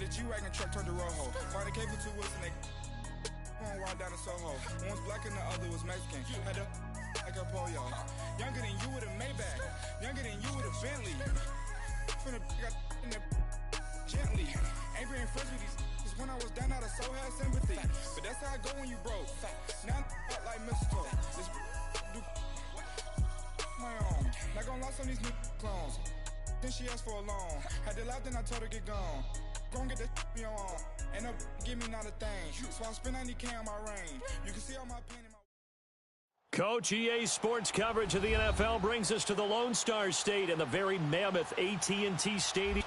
the G-Wagon truck turned to Rojo. Martin came for 2 wheels and they wild down in Soho. One was black and the other was Mexican. Had a like a polio. Younger than you with a Maybach. Younger than you with a Bentley. From the got in the gently. Ain't being friends with these when I was down out of so had sympathy. But that's how I go when you broke. Now I'm like mistletoe. This do my own. Not gonna lie on these new clones. Then she asked for a loan. Had to laugh, then I told her get gone. Gon' get that me on. Ain't no give me not a thing. So I spend 90K on my range. You can see all my pain in my Coach, EA Sports coverage of the NFL brings us to the Lone Star State and the very mammoth AT&T Stadium.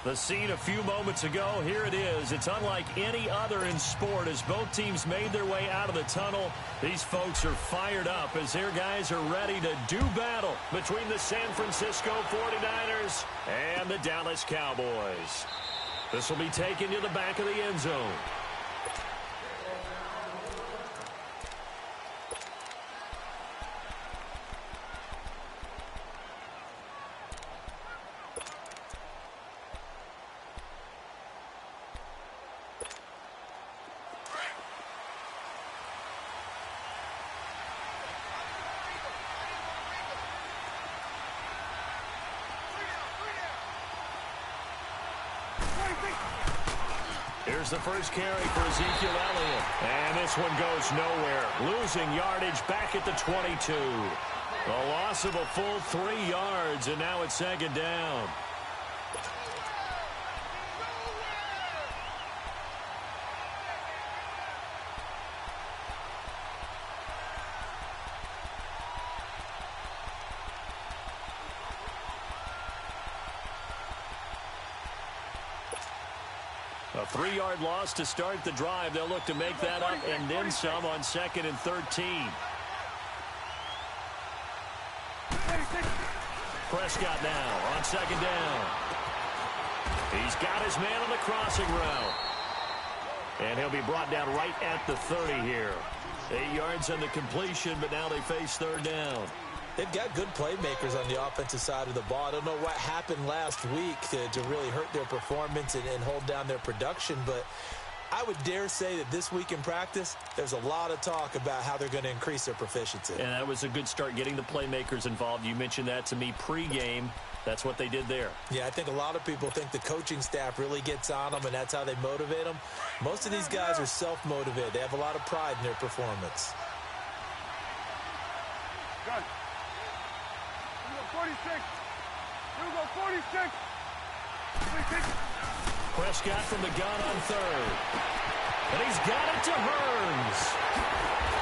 The scene a few moments ago, here it is. It's unlike any other in sport as both teams made their way out of the tunnel. These folks are fired up as their guys are ready to do battle between the San Francisco 49ers and the Dallas Cowboys. This will be taken to the back of the end zone. Here's the first carry for Ezekiel Elliott. And this one goes nowhere. Losing yardage back at the 22. A loss of a full 3 yards, and now it's second down. A 3-yard loss to start the drive. They'll look to make that up and then some on 2nd and 13. Prescott now on 2nd down. He's got his man on the crossing route. And he'll be brought down right at the 30 here. 8 yards on the completion, but now they face 3rd down. They've got good playmakers on the offensive side of the ball. I don't know what happened last week to really hurt their performance and hold down their production, but I would dare say that this week in practice, there's a lot of talk about how they're going to increase their proficiency. And that was a good start getting the playmakers involved. You mentioned that to me pregame. That's what they did there. Yeah, I think a lot of people think the coaching staff really gets on them, and that's how they motivate them. Most of these guys are self-motivated. They have a lot of pride in their performance. Good. 46. Here we go, 46. Prescott from the gun on 3rd. And he's got it to Hearns.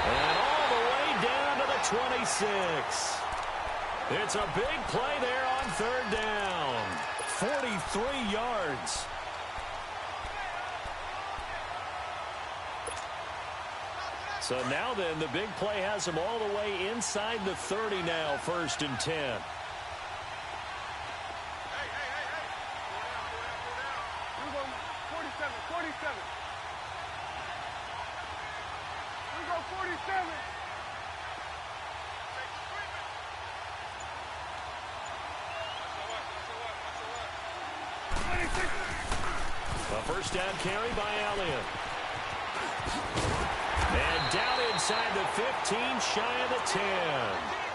And all the way down to the 26. It's a big play there on 3rd down. 43 yards. So now then, the big play has him all the way inside the 30 now, 1st and 10. A 1st down carry by Elliott. And down inside the 15, shy of the 10.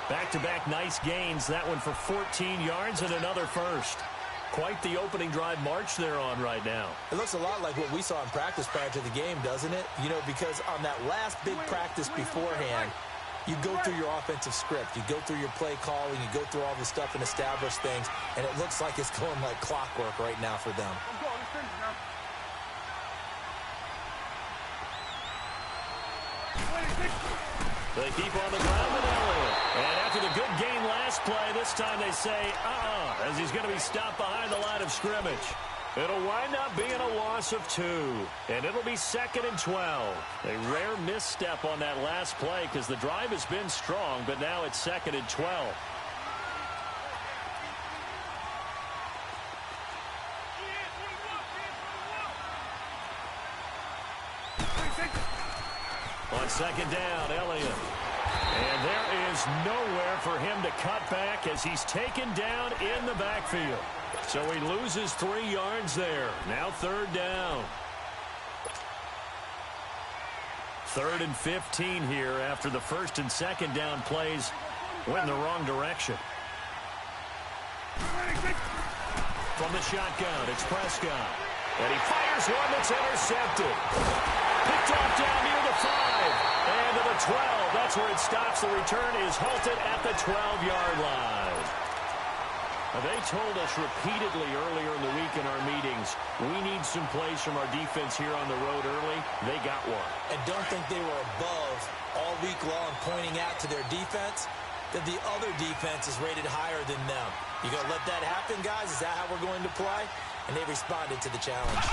Back-to-back nice gains. That one for 14 yards and another 1st. Quite the opening drive march they're on right now. It looks a lot like what we saw in practice prior to the game, doesn't it? You know, because on that last big practice beforehand, you go through your offensive script. You go through your play calling. You go through all the stuff and establish things. And it looks like it's going like clockwork right now for them. They keep on the ground with Elliott. And after the good game last play, this time they say, as he's going to be stopped behind the line of scrimmage. It'll wind up being a loss of 2. And it'll be 2nd and 12. A rare misstep on that last play because the drive has been strong, but now it's 2nd and 12. On 2nd down, Elliott. And there is nowhere for him to cut back as he's taken down in the backfield. So he loses 3 yards there. Now 3rd down. 3rd and 15 here after the 1st and 2nd down plays went in the wrong direction. From the shotgun, it's Prescott. And he fires one that's intercepted. Picked off down near the 5. And to the 12. That's where it stops. The return is halted at the 12-yard line. They told us repeatedly earlier in the week in our meetings, we need some plays from our defense here on the road early. They got one. And don't think they were above all week long pointing out to their defense that the other defense is rated higher than them. You going to let that happen, guys? Is that how we're going to play? And they responded to the challenge.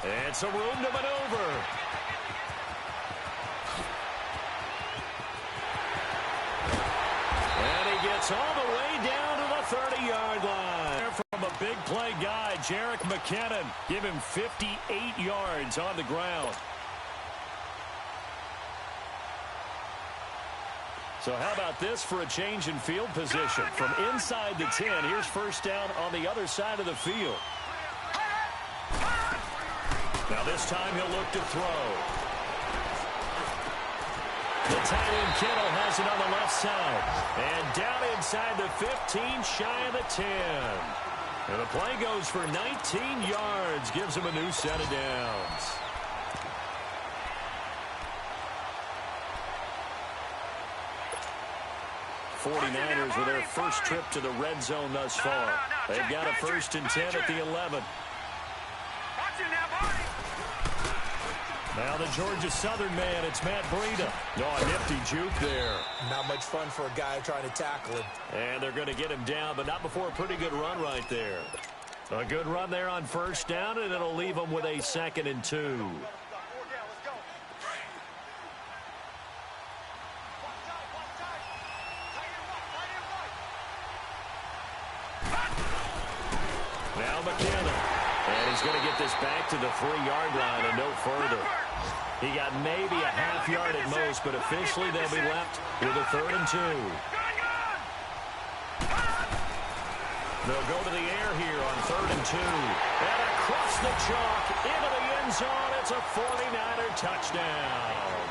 And some room to maneuver. And he gets all the way down to the 30-yard line. From a big play guy, Jerick McKinnon. Give him 58 yards on the ground. So how about this for a change in field position? From inside the 10, here's 1st down on the other side of the field. Now this time he'll look to throw. The tight end Kittle has it on the left side. And down inside the 15, shy of the 10. And the play goes for 19 yards. Gives him a new set of downs. '49ers with their first trip to the red zone thus far. They've got a 1st and 10 at the 11. Now the Georgia Southern man, it's Matt Breida. Oh, a nifty juke there. Not much fun for a guy trying to tackle him. And they're going to get him down, but not before a pretty good run right there. A good run there on 1st down, and it'll leave them with a 2nd and 2. Now McKinnon. And he's going to get this back to the 3-yard line and no further. He got maybe a half yard at most, but officially they'll be left with a 3rd and 2. They'll go to the air here on 3rd and 2. And across the chalk into the end zone. It's a 49er touchdown.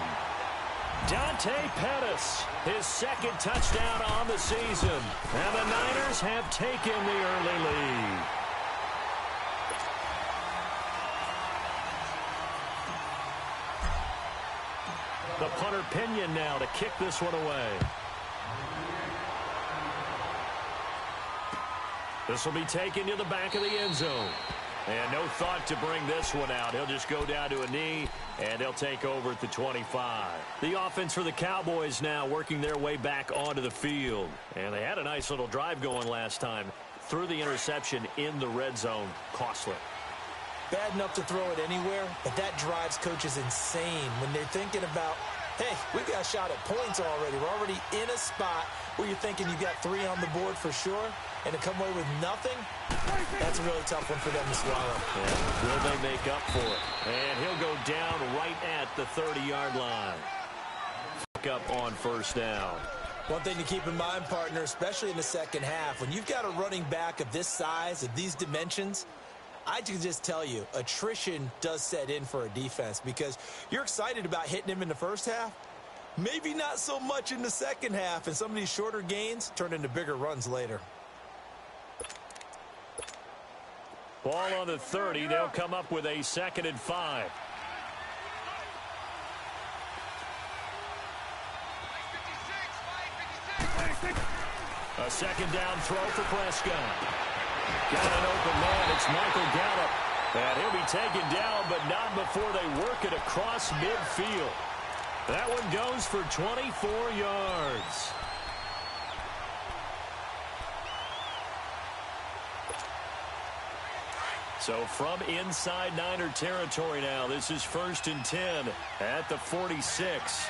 Dante Pettis, his 2nd touchdown on the season. And the Niners have taken the early lead. The punter Pinion now to kick this one away. This will be taken to the back of the end zone. And no thought to bring this one out. He'll just go down to a knee, and they'll take over at the 25. The offense for the Cowboys now working their way back onto the field. And they had a nice little drive going last time. Threw the interception in the red zone. Costly. Bad enough to throw it anywhere, but that drives coaches insane when they're thinking about, hey, we've got a shot at points already. We're already in a spot where you're thinking you got 3 on the board for sure, and to come away with nothing, that's a really tough one for them to swallow. Yeah. Will they make up for it? And he'll go down right at the 30-yard line. Up on 1st down. One thing to keep in mind, partner, especially in the second half, when you've got a running back of this size, of these dimensions, I can just tell you, attrition does set in for a defense because you're excited about hitting him in the first half. Maybe not so much in the second half, and some of these shorter gains turn into bigger runs later. Ball on the 30. They'll come up with a 2nd and 5. A 2nd down throw for Prescott. Got an open man. It's Michael Gallup. And he'll be taken down, but not before they work it across midfield. That one goes for 24 yards. So from inside Niner territory now, this is 1st and 10 at the 46.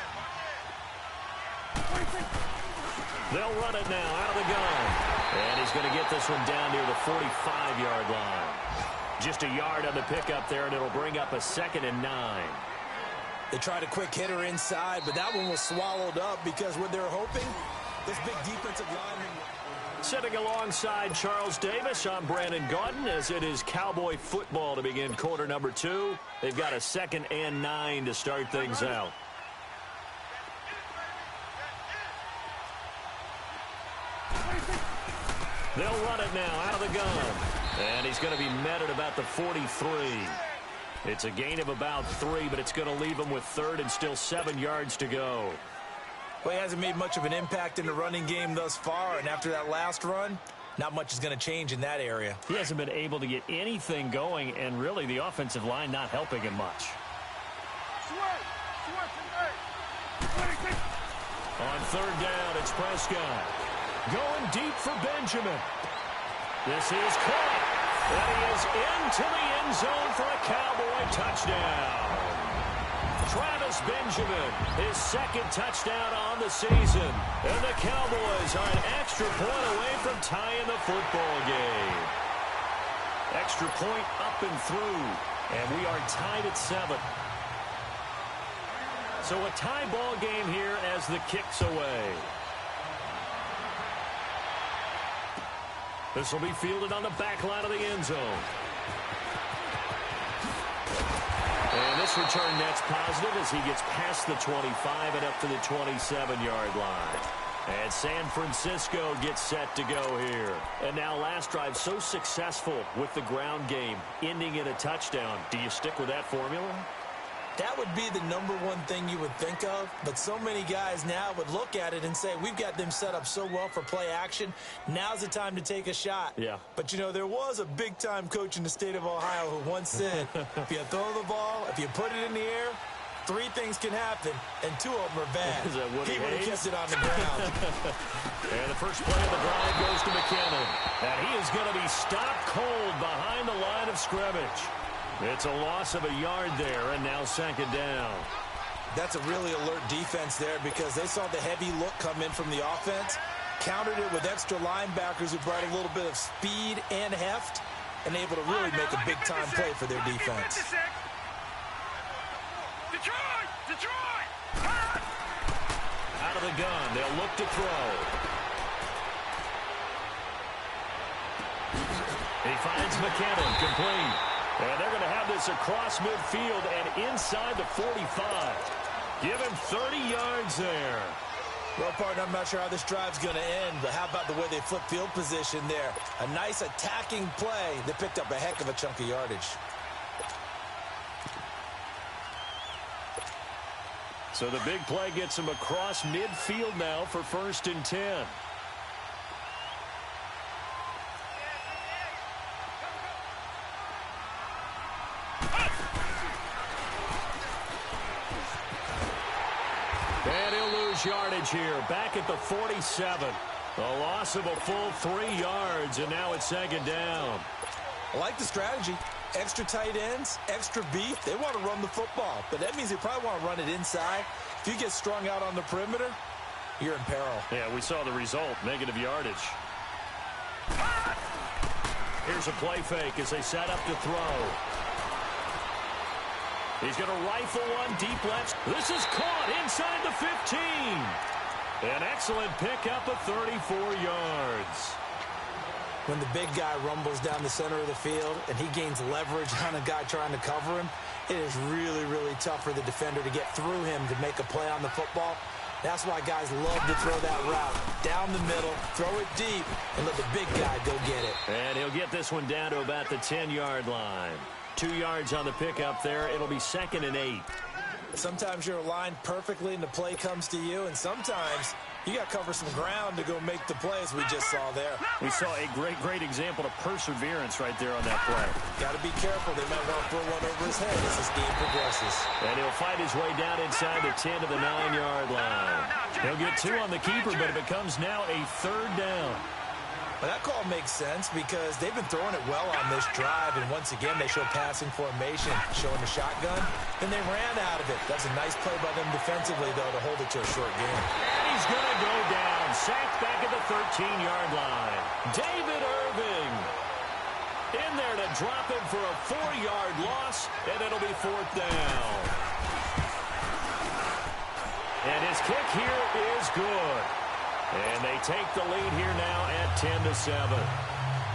They'll run it now out of the gun. And he's going to get this one down near the 45-yard line. Just a yard on the pickup there, and it'll bring up a 2nd and 9. They tried a quick hitter inside, but that one was swallowed up because what they're hoping, this big defensive lineman. Sitting alongside Charles Davis, I'm Brandon Gaudin, as it is Cowboy football to begin quarter number 2. They've got a 2nd and 9 to start things out. They'll run it now out of the gun. And he's going to be met at about the 43. It's a gain of about 3, but it's going to leave him with 3rd and still 7 yards to go. Well, he hasn't made much of an impact in the running game thus far, and after that last run, not much is going to change in that area. He hasn't been able to get anything going, and really the offensive line not helping him much. On 3rd down, it's Prescott. Going deep for Benjamin. This is caught. And he is into the end zone for a Cowboy touchdown. Travis Benjamin, his 2nd touchdown on the season. And the Cowboys are an extra point away from tying the football game. Extra point up and through. And we are tied at 7. So a tie ball game here as the kick's away. This will be fielded on the back line of the end zone. And this return net's positive as he gets past the 25 and up to the 27-yard line. And San Francisco gets set to go here. And now last drive so successful with the ground game, ending in a touchdown. Do you stick with that formula? That would be the #1 thing you would think of, but so many guys now would look at it and say, we've got them set up so well for play action, now's the time to take a shot. Yeah. But, you know, there was a big-time coach in the state of Ohio who once said, if you throw the ball, if you put it in the air, 3 things can happen, and 2 of them are bad. Is that Woody He would have Hayes? kept it on the ground. And the first play of the drive goes to McKinnon. And he is going to be stopped cold behind the line of scrimmage. It's a loss of a yard there, and now 2nd down. That's a really alert defense there because they saw the heavy look come in from the offense, countered it with extra linebackers who brought a little bit of speed and heft, and able to really make a big-time play for their defense. Detroit! Out of the gun, they'll look to throw. He finds McKinnon, complete. And they're going to have this across midfield and inside the 45. Give him 30 yards there. Well, partner, I'm not sure how this drive's going to end, but how about the way they flip field position there? A nice attacking play that picked up a heck of a chunk of yardage. So the big play gets him across midfield now for 1st and 10. And he'll lose yardage here. Back at the 47. A loss of a full 3 yards, and now it's 2nd down. I like the strategy. Extra tight ends, extra beef. They want to run the football, but that means they probably want to run it inside. If you get strung out on the perimeter, you're in peril. Yeah, we saw the result, negative yardage. Here's a play fake as they set up to throw. He's going to rifle one deep left. This is caught inside the 15. An excellent pickup of 34 yards. When the big guy rumbles down the center of the field and he gains leverage on a guy trying to cover him, it is really, really tough for the defender to get through him to make a play on the football. That's why guys love to throw that route. Down the middle, throw it deep, and let the big guy go get it. And he'll get this one down to about the 10-yard line. 2 yards on the pickup there. It'll be 2nd and 8. Sometimes you're aligned perfectly and the play comes to you, and sometimes you got to cover some ground to go make the plays we just saw there. We saw a great example of perseverance right there on that play. Got to be careful. They might want to throw one over his head as this game progresses. And he'll fight his way down inside the 10 to the 9-yard line. He'll get 2 on the keeper, but it becomes now a 3rd down. Well, that call makes sense because they've been throwing it well on this drive, and once again they show passing formation, showing the shotgun, and they ran out of it. That's a nice play by them defensively, though, to hold it to a short game. And he's going to go down, sacked back at the 13-yard line. David Irving in there to drop him for a 4-yard loss, and it'll be 4th down. And his kick here is good. And they take the lead here now at 10-7.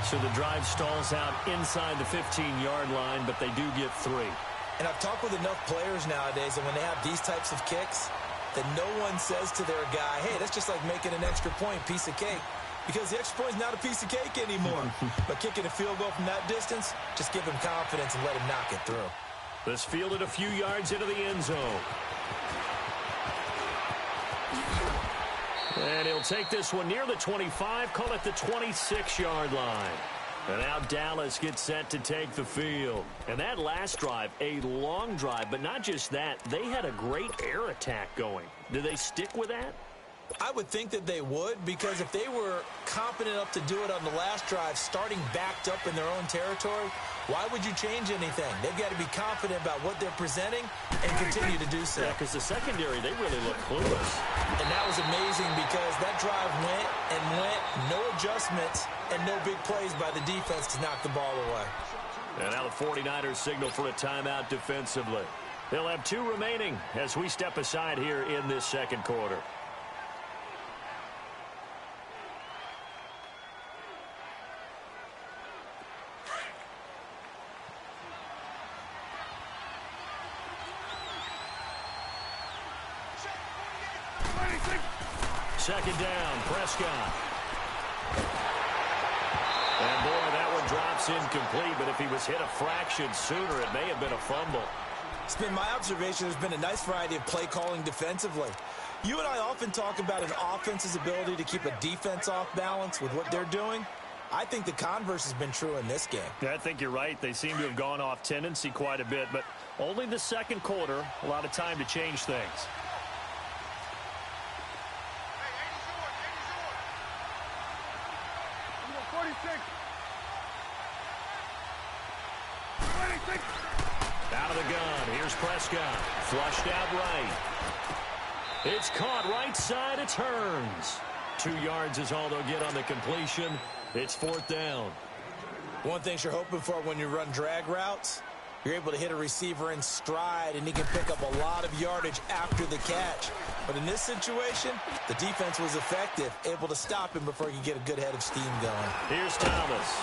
So the drive stalls out inside the 15-yard line, but they do get 3. And I've talked with enough players nowadays that when they have these types of kicks, that no one says to their guy, hey, that's just like making an extra point, piece of cake. Because the extra point is not a piece of cake anymore. But kicking a field goal from that distance, just give him confidence and let him knock it through. This fielded a few yards into the end zone. And he'll take this one near the 25, call it the 26-yard line. And now Dallas gets set to take the field. And that last drive, a long drive, but not just that. They had a great air attack going. Do they stick with that? I would think that they would, because if they were competent enough to do it on the last drive, starting backed up in their own territory, why would you change anything? They've got to be confident about what they're presenting and continue to do so. Yeah, because the secondary, they really look clueless. And that was amazing because that drive went and went, no adjustments, and no big plays by the defense to knock the ball away. And now the 49ers signal for a timeout defensively. They'll have 2 remaining as we step aside here in this second quarter. Second down, Prescott. And boy, that one drops incomplete, but if he was hit a fraction sooner, it may have been a fumble. It's been my observation there's been a nice variety of play calling defensively. You and I often talk about an offense's ability to keep a defense off balance with what they're doing. I think the converse has been true in this game. Yeah, I think you're right. They seem to have gone off tendency quite a bit, but only the second quarter, a lot of time to change things. Out of the gun. Here's Prescott. Flushed out right. It's caught right side. It turns. 2 yards is all they'll get on the completion. It's 4th down. One thing you're hoping for when you run drag routes, you're able to hit a receiver in stride, and he can pick up a lot of yardage after the catch. But in this situation, the defense was effective, able to stop him before he could get a good head of steam going. Here's Thomas.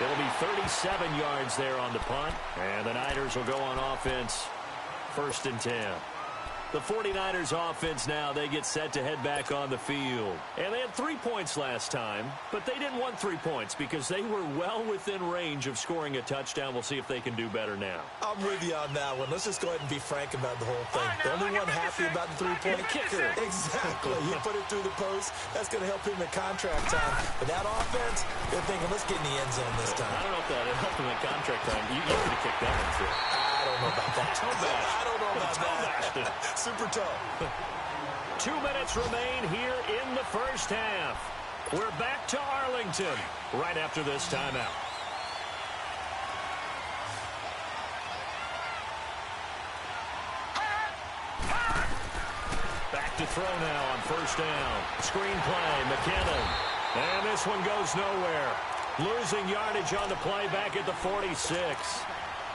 It'll be 37 yards there on the punt, and the Niners will go on offense 1st and 10. The 49ers offense now, they get set to head back on the field. And they had 3 points last time, but they didn't want 3 points because they were well within range of scoring a touchdown. We'll see if they can do better now. I'm with you on that one. Let's just go ahead and be frank about the whole thing. The only one happy about the 3-point kicker. Exactly. You put it through the post. That's going to help him in contract time. But that offense, they're thinking, let's get in the end zone this time. I don't know if that helped him in contract time. You could have kicked that one through. I don't know about that. I don't know about that. Super tough. 2 minutes remain here in the first half. We're back to Arlington right after this timeout. Back to throw now on 1st down. Screen play, McKinnon. And this one goes nowhere. Losing yardage on the play back at the 46.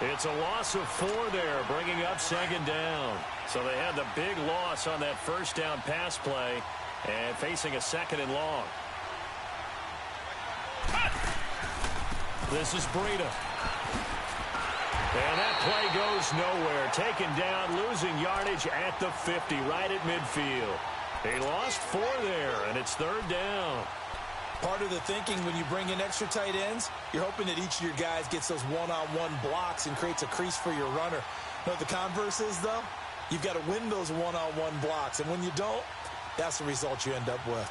It's a loss of 4 there, bringing up 2nd down. So they had the big loss on that 1st down pass play and facing a 2nd and long. This is Breida. And that play goes nowhere. Taken down, losing yardage at the 50, right at midfield. They lost 4 there, and it's 3rd down. Part of the thinking when you bring in extra tight ends, you're hoping that each of your guys gets those one-on-one blocks and creates a crease for your runner. You know what the converse is, though? You've got to win those one-on-one blocks, and when you don't, that's the result you end up with.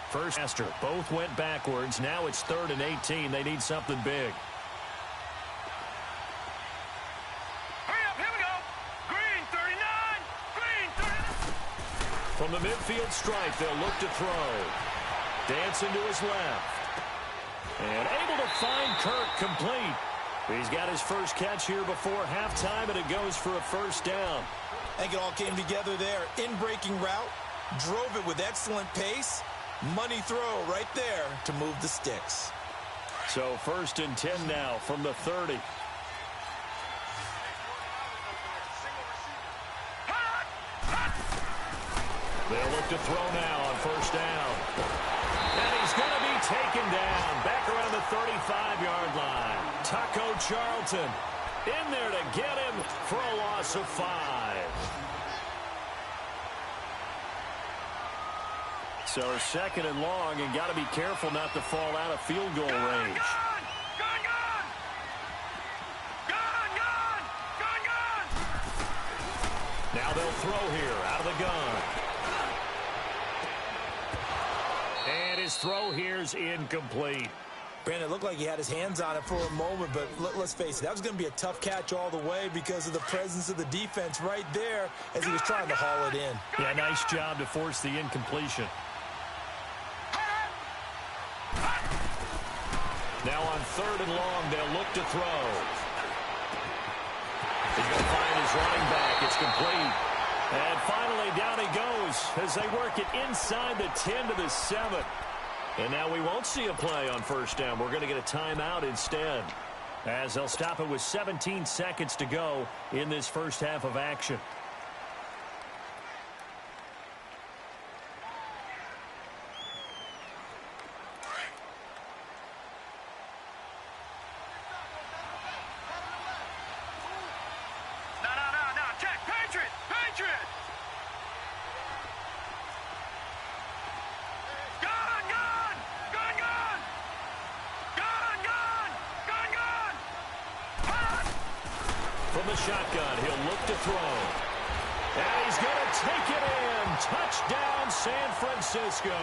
First master, both went backwards. Now it's 3rd and 18. They need something big. Hurry up, here we go. Green 39, green 39. From the midfield stripe, they'll look to throw. Dancing to his left. And able to find Kirk complete. He's got his first catch here before halftime, and it goes for a 1st down. I think it all came together there. In-breaking route, drove it with excellent pace. Money throw right there to move the sticks. So 1st and 10 now from the 30. They'll look to throw now on first down. And he's going to be taken down back around the 35-yard line. Taco Charlton in there to get him for a loss of 5. So 2nd and long, and got to be careful not to fall out of field goal range. Now they'll throw here out of the gun. And his throw here's incomplete. Brandon, it looked like he had his hands on it for a moment, but let's face it, that was going to be a tough catch all the way because of the presence of the defense right there as he was trying to haul it in. Yeah, nice job to force the incompletion. Now on 3rd and long, they'll look to throw. He's going to find his running back. It's complete. And finally, down he goes as they work it inside the 10 to the 7. And now we won't see a play on first down. We're going to get a timeout instead, as they'll stop it with 17 seconds to go in this first half of action. From the shotgun, he'll look to throw. And he's going to take it in. Touchdown, San Francisco.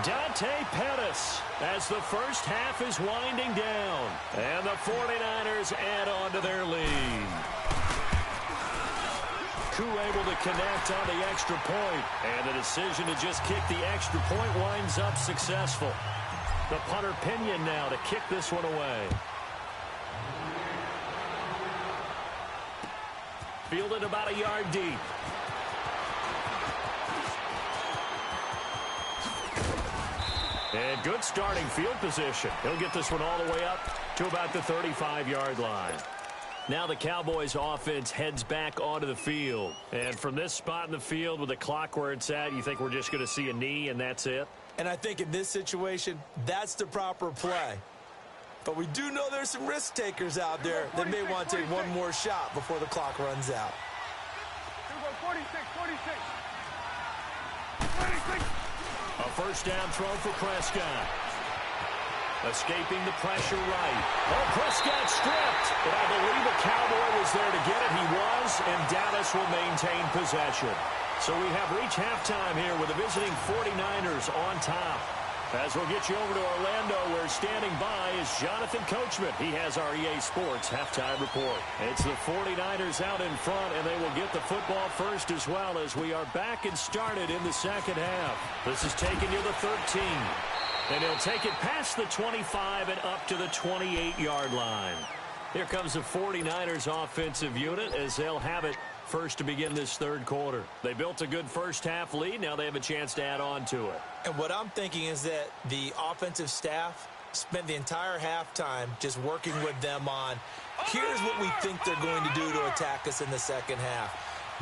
Dante Pettis as the first half is winding down. And the 49ers add on to their lead. Koo able to connect on the extra point. And the decision to just kick the extra point winds up successful. The punter Pinion now to kick this one away. Fielded about a yard deep. And good starting field position. He'll get this one all the way up to about the 35-yard line. Now the Cowboys offense heads back onto the field. And from this spot in the field with the clock where it's at, you think we're just going to see a knee and that's it? And I think in this situation, that's the proper play. But we do know there's some risk takers out there that may want to take one more shot before the clock runs out. 46. A first down throw for Prescott. Escaping the pressure right. Oh, Prescott stripped. But I believe a Cowboy was there to get it. He was, and Dallas will maintain possession. So we have reached halftime here with the visiting 49ers on top. As we'll get you over to Orlando, where standing by is Jonathan Coachman. He has our EA Sports halftime report. It's the 49ers out in front, and they will get the football first as well as we are back and started in the second half. This is taking you to 13. And he'll take it past the 25 and up to the 28-yard line. Here comes the 49ers offensive unit as they'll have it first to begin this third quarter. They built a good first half lead. Now they have a chance to add on to it. And what I'm thinking is that the offensive staff spent the entire halftime just working with them on, here's what we think they're going to do to attack us in the second half.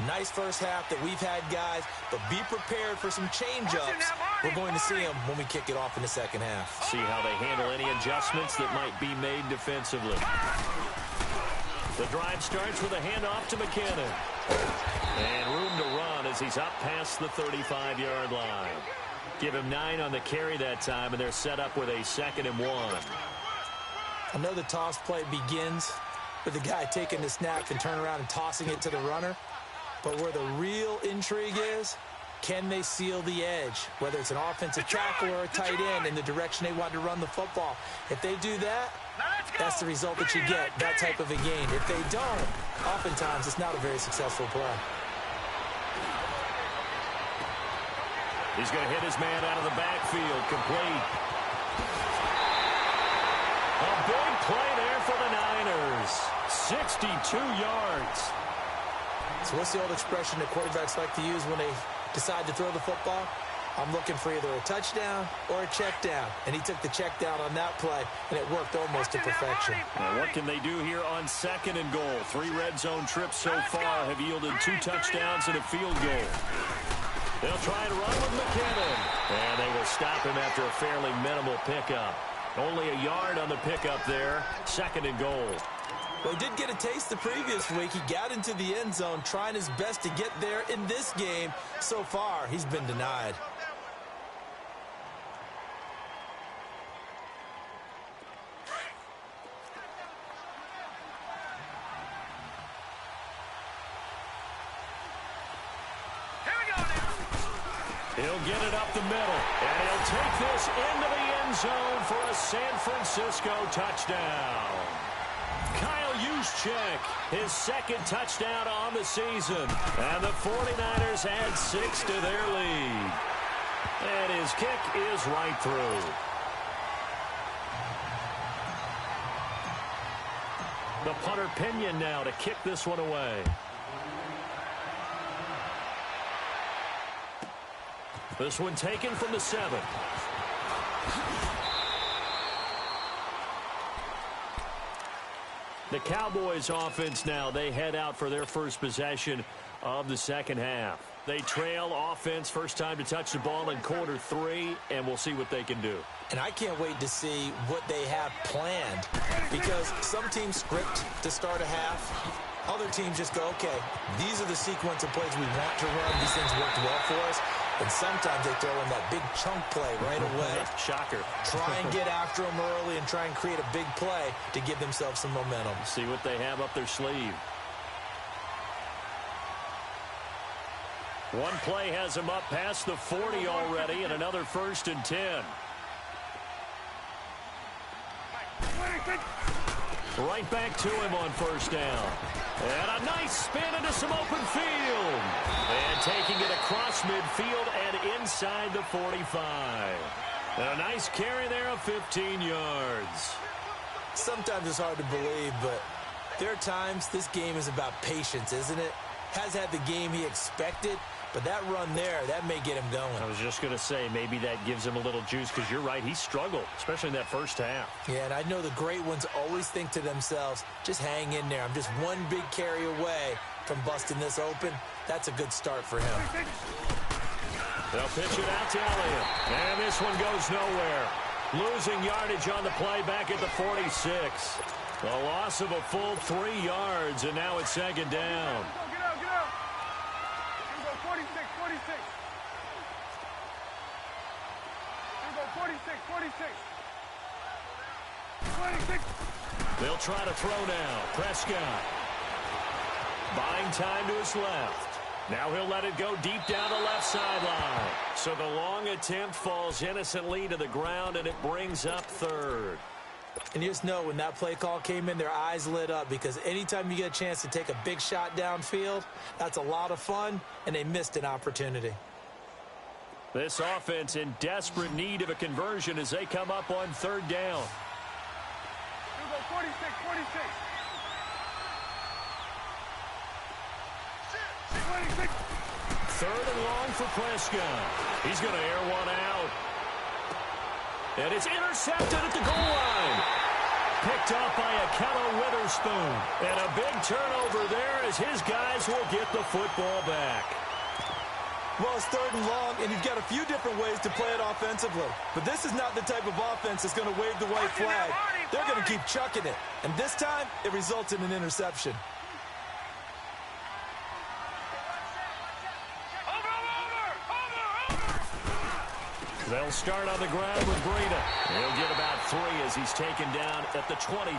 Nice first half that we've had, guys, but be prepared for some change-ups. We're going to see them when we kick it off in the second half. See how they handle any adjustments that might be made defensively. The drive starts with a handoff to McKinnon. And room to run as he's up past the 35-yard line. Give him 9 on the carry that time, and they're set up with a 2nd and 1. I know the toss play begins with the guy taking the snap and turning around and tossing it to the runner. But where the real intrigue is, can they seal the edge? Whether it's an offensive tackle or a tight end in the direction they want to run the football. If they do that, that's the result that you get, that type of a gain. If they don't, oftentimes it's not a very successful play. He's going to hit his man out of the backfield, complete. A big play there for the Niners. 62 yards. So what's the old expression that quarterbacks like to use when they decide to throw the football? I'm looking for either a touchdown or a check down. And he took the check down on that play, and it worked almost to perfection. Now what can they do here on 2nd and goal? 3 red zone trips so far have yielded 2 touchdowns and a field goal. They'll try and run with McKinnon. And they will stop him after a fairly minimal pickup. Only a yard on the pickup there. 2nd and goal. Well, he did get a taste the previous week. He got into the end zone trying his best to get there in this game. So far, he's been denied. He'll get it up the middle, and he'll take this into the end zone for a San Francisco touchdown. Kyle Juszczyk, his 2nd touchdown on the season, and the 49ers add 6 to their lead. And his kick is right through. The punter Pinion now to kick this one away. This one taken from the 7. The Cowboys offense now, they head out for their first possession of the 2nd half. They trail offense, first time to touch the ball in quarter 3, and we'll see what they can do. And I can't wait to see what they have planned, because some teams script to start a half. Other teams just go, okay, these are the sequence of plays we want to run. These things worked well for us. And sometimes they throw in that big chunk play right away. Shocker. Try and get after them early and try and create a big play to give themselves some momentum. See what they have up their sleeve. One play has them up past the 40 already, and another 1st and 10. Right back to him on 1st down. And a nice spin into some open field. And taking it across midfield and inside the 45. And a nice carry there of 15 yards. Sometimes it's hard to believe, but there are times this game is about patience, isn't it? Has had the game he expected, but that run there, that may get him going. I was just going to say, maybe that gives him a little juice, because you're right, he struggled, especially in that 1st half. Yeah, and I know the great ones always think to themselves, just hang in there. I'm just one big carry away from busting this open. That's a good start for him. They'll pitch it out to Elliott, and this one goes nowhere. Losing yardage on the play back at the 46. A loss of a full 3 yards, and now it's 2nd down. 46. They'll try to throw now. Prescott. Buying time to his left. Now he'll let it go deep down the left sideline. So the long attempt falls innocently to the ground, and it brings up 3rd. And you just know when that play call came in, their eyes lit up, because anytime you get a chance to take a big shot downfield, that's a lot of fun, and they missed an opportunity. This offense in desperate need of a conversion as they come up on 3rd down. 46. 3rd and long for Prescott. He's going to air one out. And it's intercepted at the goal line. Picked up by Ahkello Witherspoon. And a big turnover there as his guys will get the football back. Well, it's 3rd and long, and you've got a few different ways to play it offensively. But this is not the type of offense that's going to wave the white flag. They're going to keep chucking it. And this time, it results in an interception. They'll start on the ground with Breida. He'll get about 3 as he's taken down at the 23.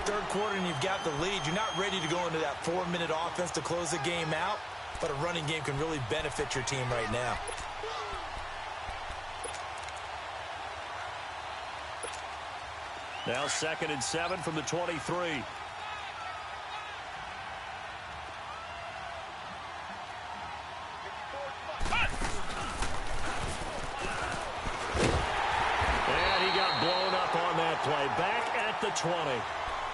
3rd quarter, and you've got the lead. You're not ready to go into that 4-minute offense to close the game out. But a running game can really benefit your team right now. Now 2nd and 7 from the 23. And he got blown up on that play. Back at the 20.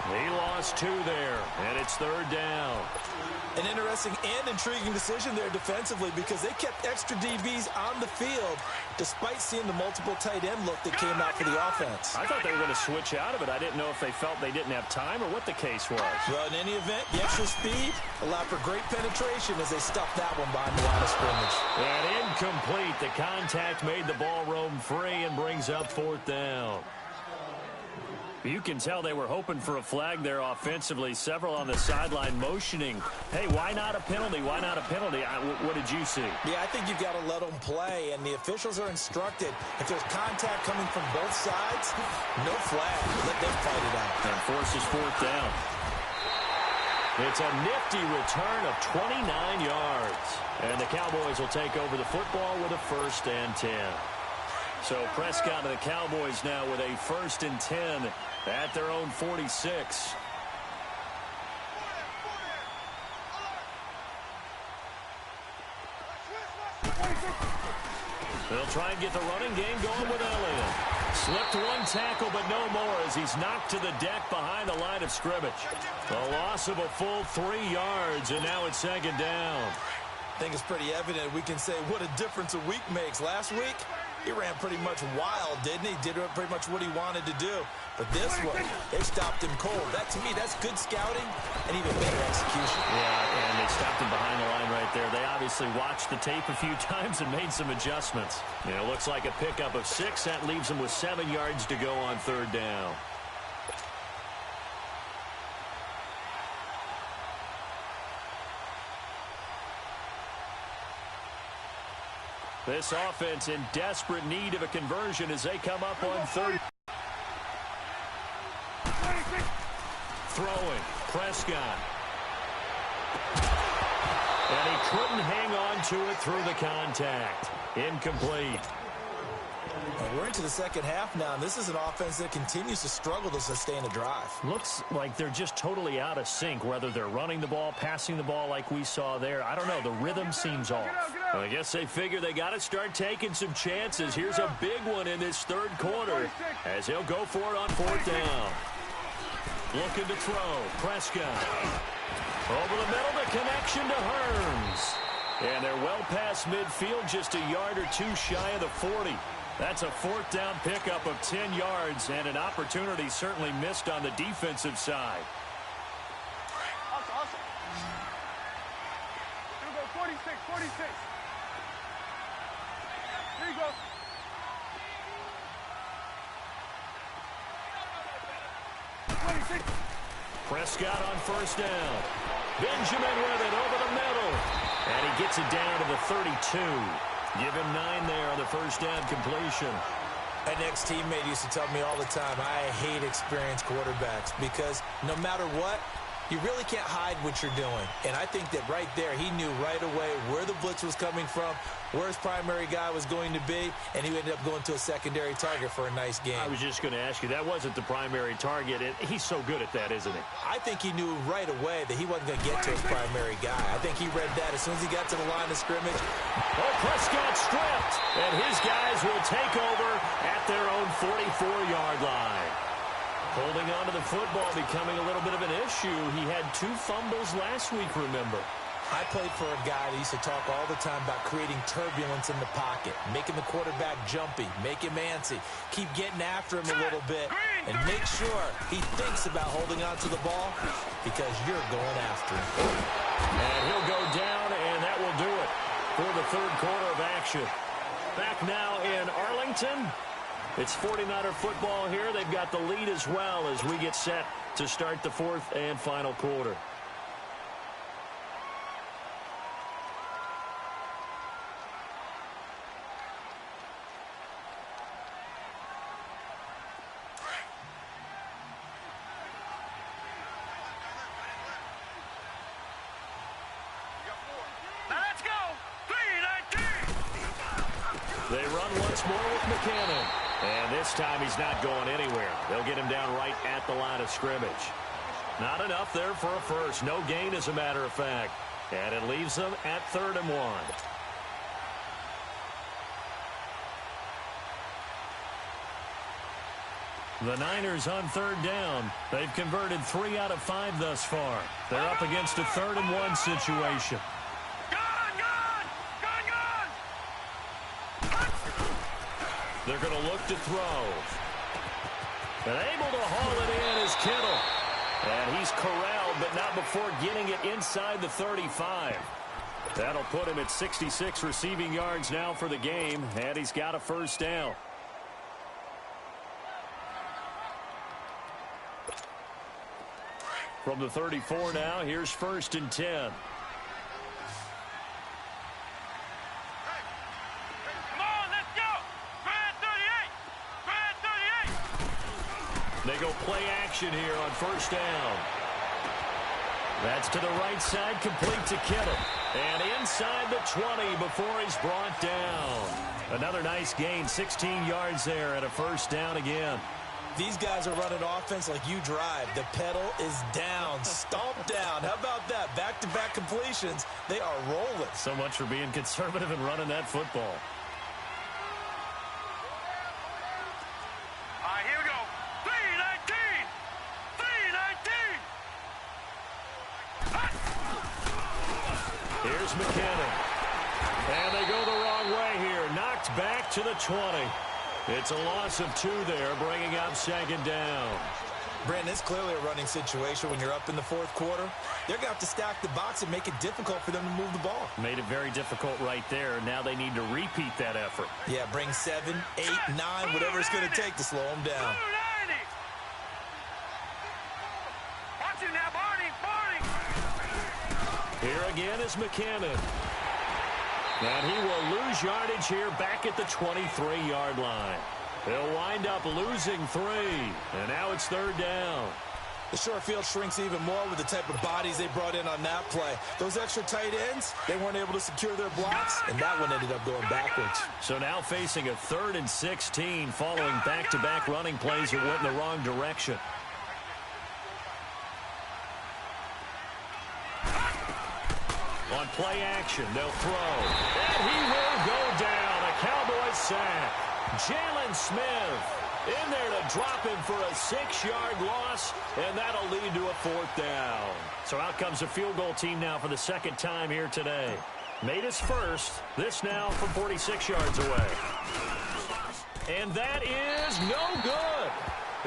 He lost 2 there, and it's 3rd down. An interesting and intriguing decision there defensively because they kept extra DBs on the field despite seeing the multiple tight end look that came out for the offense. I thought they were going to switch out of it. I didn't know if they felt they didn't have time or what the case was. Well, in any event, the extra speed allowed for great penetration as they stuffed that one behind the line of scrimmage. And incomplete. The contact made the ball roam free and brings up 4th down. You can tell they were hoping for a flag there offensively. Several on the sideline motioning, hey, why not a penalty? Why not a penalty? What did you see? Yeah, I think you've got to let them play, and the officials are instructed. If there's contact coming from both sides, no flag. Let them fight it out. And forces 4th down. It's a nifty return of 29 yards. And the Cowboys will take over the football with a 1st and 10. So Prescott and the Cowboys now with a 1st and 10 at their own 46. They'll try and get the running game going with Elliott. Slipped 1 tackle, but no more as he's knocked to the deck behind the line of scrimmage. A loss of a full 3 yards, and now it's 2nd down. I think it's pretty evident we can say what a difference a week makes. Last week, he ran pretty much wild, didn't he? Did pretty much what he wanted to do. But this one, they stopped him cold. That, to me, that's good scouting and even better execution. Yeah, and they stopped him behind the line right there. They obviously watched the tape a few times and made some adjustments. And it looks like a pickup of 6. That leaves them with 7 yards to go on 3rd down. This offense in desperate need of a conversion as they come up on 3rd. Throwing. Prescott. And he couldn't hang on to it through the contact. Incomplete. And we're into the 2nd half now, and this is an offense that continues to struggle to sustain a drive. Looks like they're just totally out of sync, whether they're running the ball, passing the ball like we saw there. I don't know. The rhythm seems off. I guess they figure they got to start taking some chances. Here's a big one in this 3rd quarter as he'll go for it on 4th down. Looking to throw. Prescott. Over the middle, the connection to Hearns. And they're well past midfield, just a yard or 2 shy of the 40. That's a 4th down pickup of 10 yards and an opportunity certainly missed on the defensive side. Awesome. Here we go, 46. Here you go. Prescott on 1st down. Benjamin with it over the middle. And he gets it down to the 32. Give him 9 there on the 1st down completion. An ex-teammate used to tell me all the time, I hate experienced quarterbacks because no matter what, you really can't hide what you're doing. And I think that right there, he knew right away where the blitz was coming from, where his primary guy was going to be, and he ended up going to a secondary target for a nice game. I was just going to ask you, that wasn't the primary target. He's so good at that, isn't he? I think he knew right away that he wasn't going to get to his primary guy. I think he read that as soon as he got to the line of scrimmage. Oh, Prescott stripped, and his guys will take over at their own 44-yard line. Holding on to the football becoming a little bit of an issue. He had 2 fumbles last week, remember. I played for a guy that used to talk all the time about creating turbulence in the pocket, making the quarterback jumpy, make him antsy, keep getting after him a little bit, and make sure he thinks about holding on to the ball because you're going after him. And he'll go down, and that will do it for the 3rd quarter of action. Back now in Arlington. It's 49er football here. They've got the lead as well as we get set to start the 4th and final quarter. Now let's go. 3-19. They run once more with McKinnon. And this time he's not going anywhere. They'll get him down right at the line of scrimmage. Not enough there for a first. No gain, as a matter of fact. And it leaves them at 3rd and 1. The Niners on third down. They've converted 3 out of 5 thus far. They're up against a 3rd and 1 situation. They're going to look to throw. And able to haul it in is Kittle. And he's corralled, but not before getting it inside the 35. That'll put him at 66 receiving yards now for the game, and he's got a first down. From the 34 now, here's 1st and 10. Come on, let's go. Grand 38. They go play action here on 1st down. That's to the right side, complete to Kittle. And inside the 20 before he's brought down. Another nice gain, 16 yards there and a first down again. These guys are running offense like you drive. The pedal is down, stomped down. How about that? Back-to-back completions. They are rolling. So much for being conservative and running that football. All right, here we go. 319. 319. Here's McKinnon. And they go the wrong way here. Knocked back to the 20. It's a loss of 2 there, bringing up 2nd down. Brandon, it's clearly a running situation when you're up in the 4th quarter. They're going to have to stack the box and make it difficult for them to move the ball. Made it very difficult right there. Now they need to repeat that effort. Yeah, bring 7, 8, 9, whatever it's going to take to slow them down. 290. Watch it now, Barney. Here again is McKinnon. And he will lose yardage here back at the 23-yard line. He'll wind up losing 3. And now it's 3rd down. The short field shrinks even more with the type of bodies they brought in on that play. Those extra tight ends, they weren't able to secure their blocks, and that one ended up going backwards. So now facing a 3rd and 16 following back-to-back running plays that went in the wrong direction. On play action, they'll throw. And he will go down. A Cowboys sack. Jalen Smith in there to drop him for a 6-yard loss, and that'll lead to a 4th down. So out comes the field goal team now for the 2nd time here today. Made his first. This now from 46 yards away. And that is no good.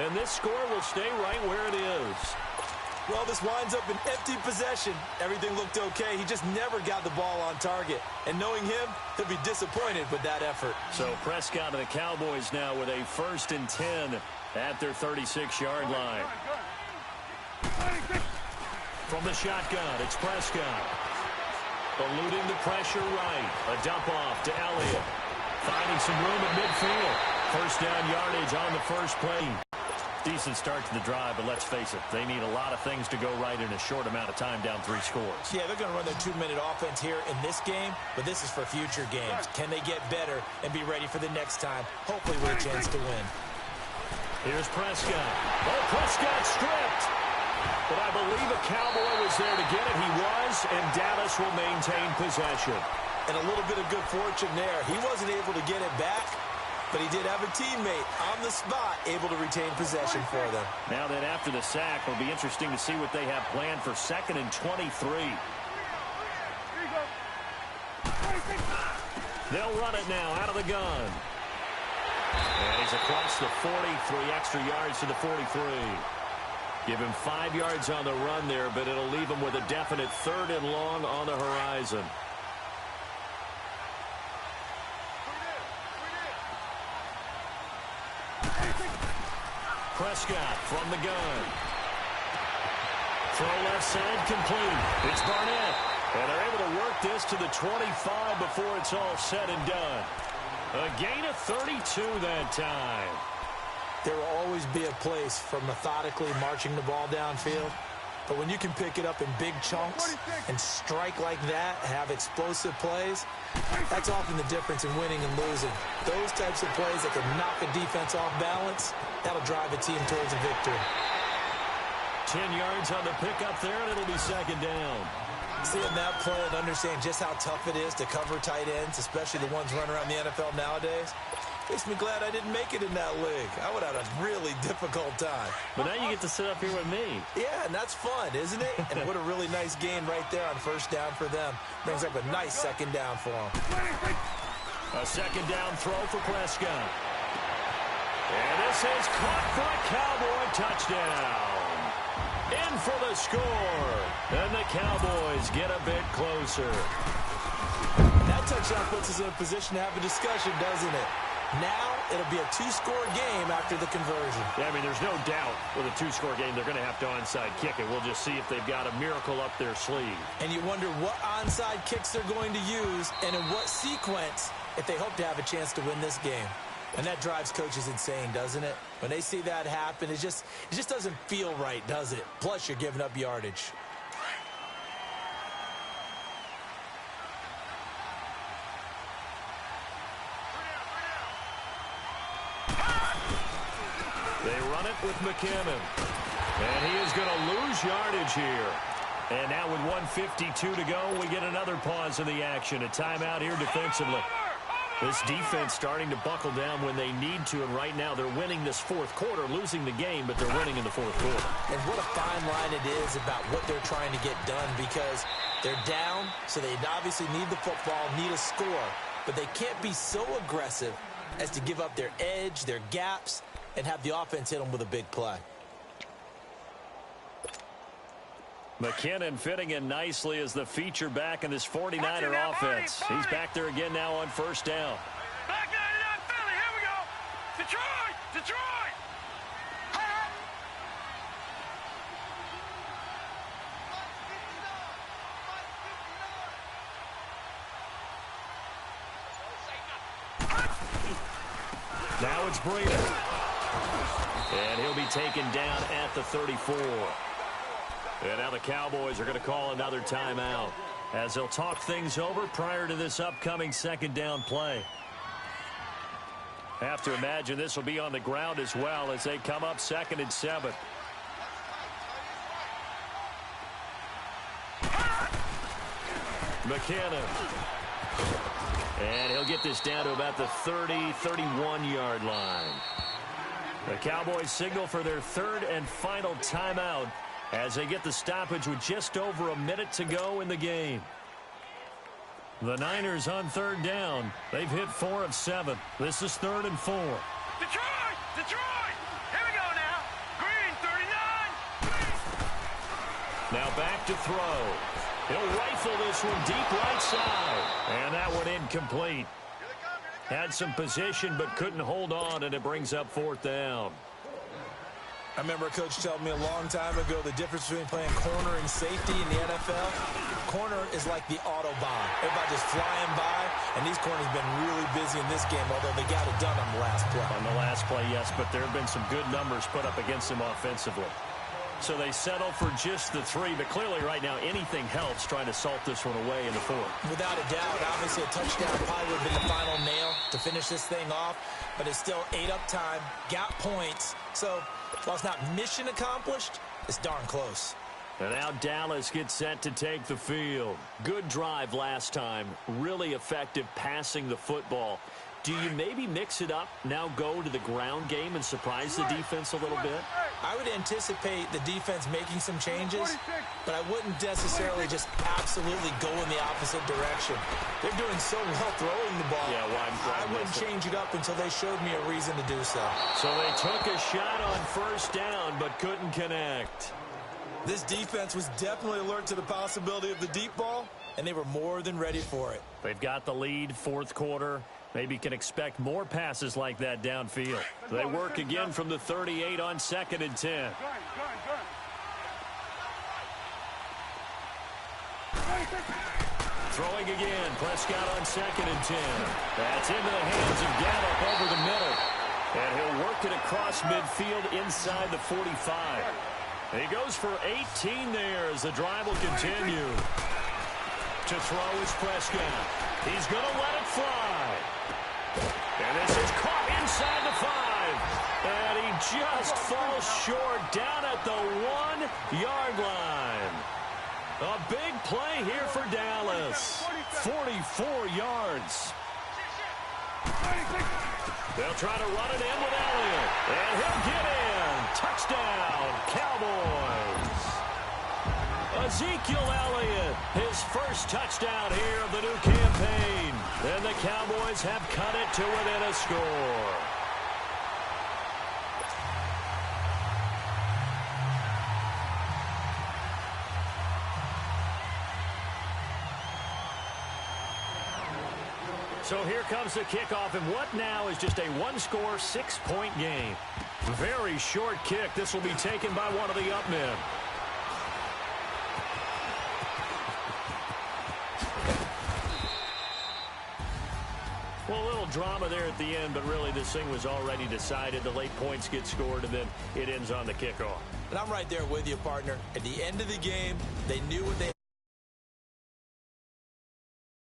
And this score will stay right where it is. Well, this winds up an empty possession. Everything looked okay. He just never got the ball on target. And knowing him, he'll be disappointed with that effort. So Prescott and the Cowboys now with a 1st and 10 at their 36-yard line. From the shotgun, it's Prescott. Eluding the pressure right. A dump off to Elliott. Finding some room at midfield. First down yardage on the first play. Decent start to the drive, but let's face it, they need a lot of things to go right in a short amount of time down 3 scores. Yeah, they're going to run their 2-minute offense here in this game, but this is for future games. Can they get better and be ready for the next time, hopefully with a chance to win? Here's Prescott. Oh, Prescott stripped. But I believe a Cowboy was there to get it. He was, and Dallas will maintain possession. And a little bit of good fortune there. He wasn't able to get it back, but he did have a teammate on the spot able to retain possession for them. Now that after the sack, it'll be interesting to see what they have planned for 2nd and 23. They'll run it now out of the gun. And he's across the 43 extra yards to the 43. Give him 5 yards on the run there, but it'll leave him with a definite 3rd and long on the horizon. Prescott from the gun. Throw left side complete. It's Barnett. And they're able to work this to the 25 before it's all said and done. A gain of 32 that time. There will always be a place for methodically marching the ball downfield. But when you can pick it up in big chunks and strike like that, have explosive plays, that's often the difference in winning and losing. Those types of plays that can knock a defense off balance, that'll drive a team towards a victory. 10 yards on the pickup there, and it'll be 2nd down. Seeing that play and understand just how tough it is to cover tight ends, especially the ones running around the NFL nowadays, Makes me glad I didn't make it in that league. I would have had a really difficult time. But now you get to sit up here with me. Yeah, and that's fun, isn't it? And what a really nice gain right there on first down for them. Brings up a nice second down for them. A second down throw for Prescott. And this is caught for a Cowboy touchdown. In for the score. And the Cowboys get a bit closer. That touchdown puts us in a position to have a discussion, doesn't it? Now it'll be a two-score game after the conversion. Yeah, I mean, there's no doubt with a two-score game they're going to have to onside kick it. We'll just see if they've got a miracle up their sleeve. And you wonder what onside kicks they're going to use and in what sequence if they hope to have a chance to win this game. And that drives coaches insane, doesn't it? When they see that happen, it just doesn't feel right, does it? Plus, you're giving up yardage. They run it with McKinnon. And he is going to lose yardage here. And now with 1:52 to go, we get another pause in the action. A timeout here defensively. This defense starting to buckle down when they need to, and right now they're winning this fourth quarter, losing the game, but they're winning in the fourth quarter. And what a fine line it is about what they're trying to get done, because they're down, so they obviously need the football, need a score, but they can't be so aggressive as to give up their edge, their gaps, and have the offense hit them with a big play. McKinnon fitting in nicely as the feature back in this 49er offense. He's back there again now on first down. Back 99 Philly, here we go. Detroit, Detroit. Now it's Breida. And he'll be taken down at the 34. And now the Cowboys are going to call another timeout as they'll talk things over prior to this upcoming second down play. Have to imagine this will be on the ground as well as they come up 2nd and 7. McKinnon. And he'll get this down to about the 30-31 line. The Cowboys signal for their third and final timeout as they get the stoppage with just over a minute to go in the game. The Niners on third down. They've hit 4 of 7. This is 3rd and 4. Detroit, Detroit. Here we go now. Green 39. Now back to throw. He'll rifle this one deep right side. And that one incomplete. Had some position but couldn't hold on, and it brings up 4th down. I remember a coach telling me a long time ago the difference between playing corner and safety in the NFL. Corner is like the Autobahn. Everybody just flying by, and these corners have been really busy in this game, although they got it done on the last play. On the last play, yes, but there have been some good numbers put up against them offensively. So they settle for just the 3, but clearly right now anything helps trying to salt this one away in the 4th. Without a doubt, obviously a touchdown probably would have been the final nail to finish this thing off, but it's still 8 up time, got points, so while it's not mission accomplished, it's darn close. And now Dallas gets set to take the field. Good drive last time, really effective passing the football. Do you maybe mix it up, now go to the ground game and surprise the defense a little bit? I would anticipate the defense making some changes, but I wouldn't necessarily just absolutely go in the opposite direction. They're doing so well throwing the ball. Yeah, I wouldn't change it up until they showed me a reason to do so. So they took a shot on first down, but couldn't connect. This defense was definitely alert to the possibility of the deep ball, and they were more than ready for it. They've got the lead, 4th quarter. Maybe can expect more passes like that downfield. They work again from the 38 on 2nd and 10. Throwing again, Prescott on 2nd and 10. That's into the hands of Gallup over the middle. And he'll work it across midfield inside the 45. He goes for 18 there as the drive will continue. To throw is Prescott. He's going to let it fly. And this is caught inside the 5. And he just falls short down at the 1-yard line. A big play here for Dallas. 44 yards. They'll try to run it in with Elliott. And he'll get in. Touchdown, Cowboys. Ezekiel Elliott, his first touchdown here of the new campaign. And the Cowboys have cut it to within a score. So here comes the kickoff, and what now is just a one-score, 6-point game. Very short kick. This will be taken by one of the up men. Well, a little drama there at the end, but really this thing was already decided. The late points get scored, and then it ends on the kickoff. And I'm right there with you, partner. At the end of the game, they knew what they